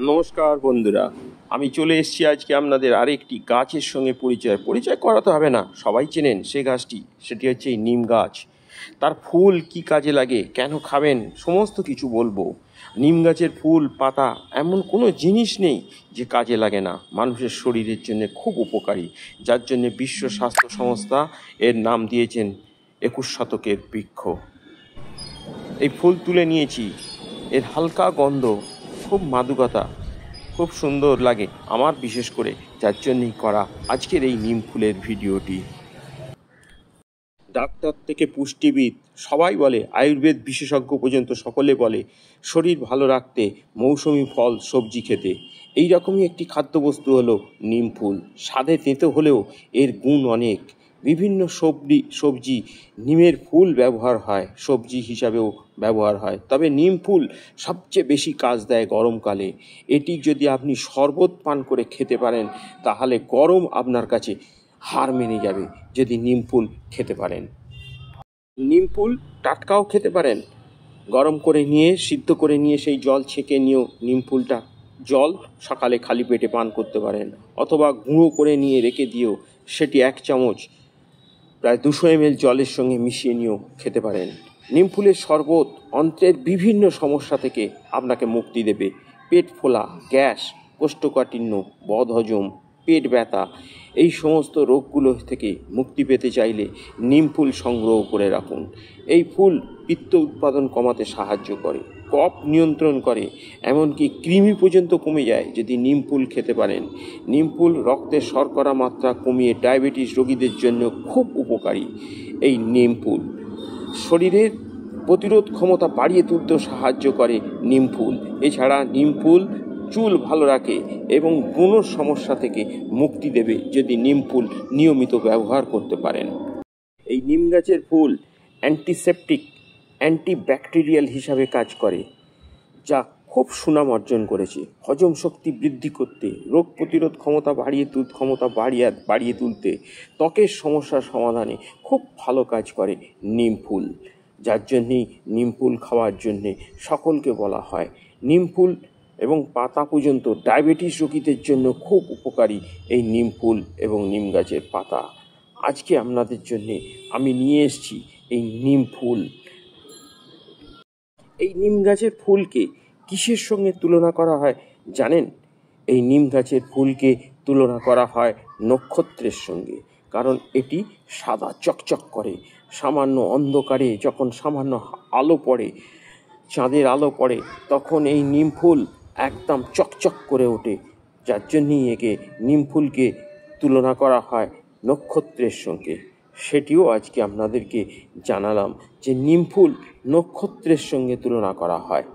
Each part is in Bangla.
নমস্কার বন্ধুরা, আমি চলে এসেছি আজকে আপনাদের আরেকটি গাছের সঙ্গে পরিচয় করাতে হবে না, সবাই চেনেন সে গাছটি। সেটি হচ্ছে এই নিম গাছ। তার ফুল কি কাজে লাগে, কেন খাবেন, সমস্ত কিছু বলবো। নিম গাছের ফুল পাতা এমন কোনো জিনিস নেই যে কাজে লাগে না। মানুষের শরীরের জন্য খুব উপকারী, যার জন্য বিশ্ব স্বাস্থ্য সংস্থা এর নাম দিয়েছেন 21 শতকের বৃক্ষ। এই ফুল তুলে নিয়েছি, এর হালকা গন্ধ, খুব মাদকতা, খুব সুন্দর লাগে আমার বিশেষ করে, যার জন্যই করা আজকের এই নিম ফুলের ভিডিওটি। ডাক্তার থেকে পুষ্টিবিদ সবাই বলে, আয়ুর্বেদ বিশেষজ্ঞ পর্যন্ত সকলে বলে শরীর ভালো রাখতে মৌসুমি ফল সবজি খেতে। এই রকমই একটি খাদ্যবস্তু হলো নিম ফুল। স্বাদে তেঁতো হলেও এর গুণ অনেক। বিভিন্ন সবজি নিমের ফুল ব্যবহার হয়, সবজি হিসাবেও ব্যবহার হয়। তবে নিম ফুল সবচেয়ে বেশি কাজ দেয় গরমকালে। এটি যদি আপনি শরবত পান করে খেতে পারেন, তাহলে গরম আপনার কাছে হার মেনে যাবে যদি নিম ফুল খেতে পারেন। নিম ফুল টাটকাও খেতে পারেন, গরম করে নিয়ে সিদ্ধ করে নিয়ে সেই জল ছেঁকে নিয়েও নিম ফুলটা জল সকালে খালি পেটে পান করতে পারেন, অথবা গুঁড়ো করে নিয়ে রেখে দিয়েও সেটি 1 চামচ প্রায় 200 ml জলের সঙ্গে মিশিয়ে নিয়েও খেতে পারেন। নিম ফুলের শরবত অন্ত্রের বিভিন্ন সমস্যা থেকে আপনাকে মুক্তি দেবে। পেট ফোলা, গ্যাস, কোষ্ঠকাঠিন্য, বদহজম, পেট ব্যথা, এই সমস্ত রোগগুলো থেকে মুক্তি পেতে চাইলে নিম ফুল সংগ্রহ করে রাখুন। এই ফুল পিত্ত উৎপাদন কমাতে সাহায্য করে, কফ নিয়ন্ত্রণ করে, এমনকি কৃমি পর্যন্ত কমে যায় যদি নিম ফুল খেতে পারেন। নিম ফুল রক্তের শর্করা মাত্রা কমিয়ে ডায়াবেটিস রোগীদের জন্য খুব উপকারী। এই নিম ফুল শরীরের প্রতিরোধ ক্ষমতা বাড়িয়ে তুলতেও সাহায্য করে নিম ফুল। এছাড়া নিম ফুল চুল ভালো রাখে এবং ব্রণ সমস্যা থেকে মুক্তি দেবে যদি নিম ফুল নিয়মিত ব্যবহার করতে পারেন। এই নিম গাছের ফুল অ্যান্টিসেপটিক, অ্যান্টিব্যাকটেরিয়াল হিসাবে কাজ করে, যা খুব সুনাম অর্জন করেছে। হজম শক্তি বৃদ্ধি করতে, রোগ প্রতিরোধ ক্ষমতা বাড়িয়ে তুলতে, ত্বকের সমস্যার সমাধানে খুব ভালো কাজ করে নিম ফুল। যার জন্যেই নিম ফুল খাওয়ার জন্যে সকলকে বলা হয়। নিম ফুল এবং পাতা পর্যন্ত ডায়াবেটিস রোগীদের জন্য খুব উপকারী এই নিম ফুল এবং নিম গাছের পাতা। আজকে আপনাদের জন্যে আমি নিয়ে এসেছি এই নিম ফুল। এই নিম গাছের ফুলকে কিসের সঙ্গে তুলনা করা হয় জানেন? এই নিম গাছের ফুলকে তুলনা করা হয় নক্ষত্রের সঙ্গে, কারণ এটি সাদা চকচক করে। সামান্য অন্ধকারে যখন সামান্য আলো পড়ে, চাঁদের আলো পড়ে, তখন এই নিম ফুল একদম চকচক করে ওঠে। যার জন্যই একে নিম ফুলকে তুলনা করা হয় নক্ষত্রের সঙ্গে। সেটিও আজকে আপনাদেরকে জানালাম যে নিম ফুল নক্ষত্রের সঙ্গে তুলনা করা হয়।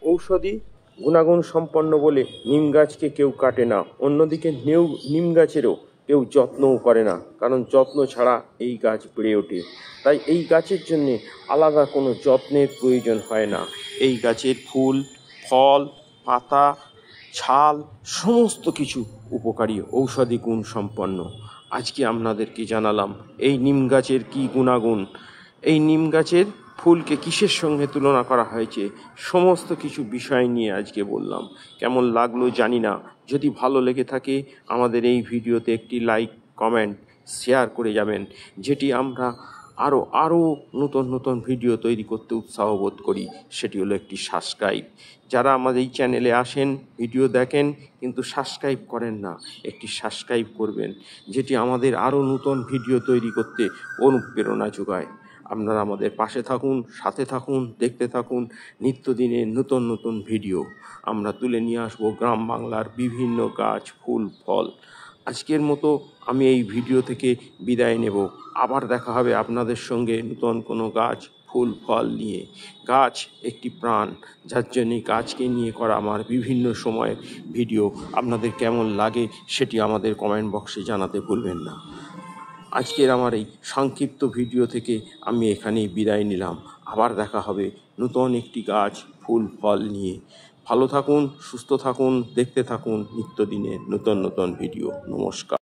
ঔষধি গুণাগুণ সম্পন্ন বলে নিম গাছকে কেউ কাটে না, অন্যদিকে নিম গাছেরও কেউ যত্নও করে না, কারণ যত্ন ছাড়া এই গাছ বেড়ে ওঠে। তাই এই গাছের জন্যে আলাদা কোনো যত্নের প্রয়োজন হয় না। এই গাছের ফুল, ফল, পাতা, ছাল সমস্ত কিছু উপকারী, ঔষধি গুণ সম্পন্ন। আজকে আপনাদেরকে জানালাম এই নিম গাছের কী গুণাগুণ, এই নিম গাছের ফুলকে কিসের সঙ্গে তুলনা করা হয়েছে, সমস্ত কিছু বিষয় নিয়ে আজকে বললাম। কেমন লাগলো জানি না। যদি ভালো লেগে থাকে আমাদের এই ভিডিওতে একটি লাইক, কমেন্ট, শেয়ার করে যাবেন, যেটি আমরা আরও নতুন ভিডিও তৈরি করতে উৎসাহ বোধ করি। সেটি হলো একটি সাবস্ক্রাইব। যারা আমাদের এই চ্যানেলে আসেন, ভিডিও দেখেন কিন্তু সাবস্ক্রাইব করেন না, একটি সাবস্ক্রাইব করবেন, যেটি আমাদের আরও নতুন ভিডিও তৈরি করতে অনুপ্রেরণা যোগায়। আপনারা আমাদের পাশে থাকুন, সাথে থাকুন, দেখতে থাকুন নিত্যদিনের নতুন ভিডিও। আমরা তুলে নিয়ে আসবো গ্রাম বাংলার বিভিন্ন গাছ, ফুল, ফল। আজকের মতো আমি এই ভিডিও থেকে বিদায় নেব। আবার দেখা হবে আপনাদের সঙ্গে নতুন কোনো গাছ, ফুল, ফল নিয়ে। গাছ একটি প্রাণ, যার জন্যে গাছকে নিয়ে করা আমার বিভিন্ন সময়ের ভিডিও আপনাদের কেমন লাগে সেটি আমাদের কমেন্ট বক্সে জানাতে ভুলবেন না। আজকের আমার এই সংক্ষিপ্ত ভিডিও থেকে আমি এখানেই বিদায় নিলাম। আবার দেখা হবে নতুন একটি গাছ, ফুল, ফল নিয়ে। ভালো থাকুন, সুস্থ থাকুন, দেখতে থাকুন নিত্যদিনের নতুন ভিডিও। নমস্কার।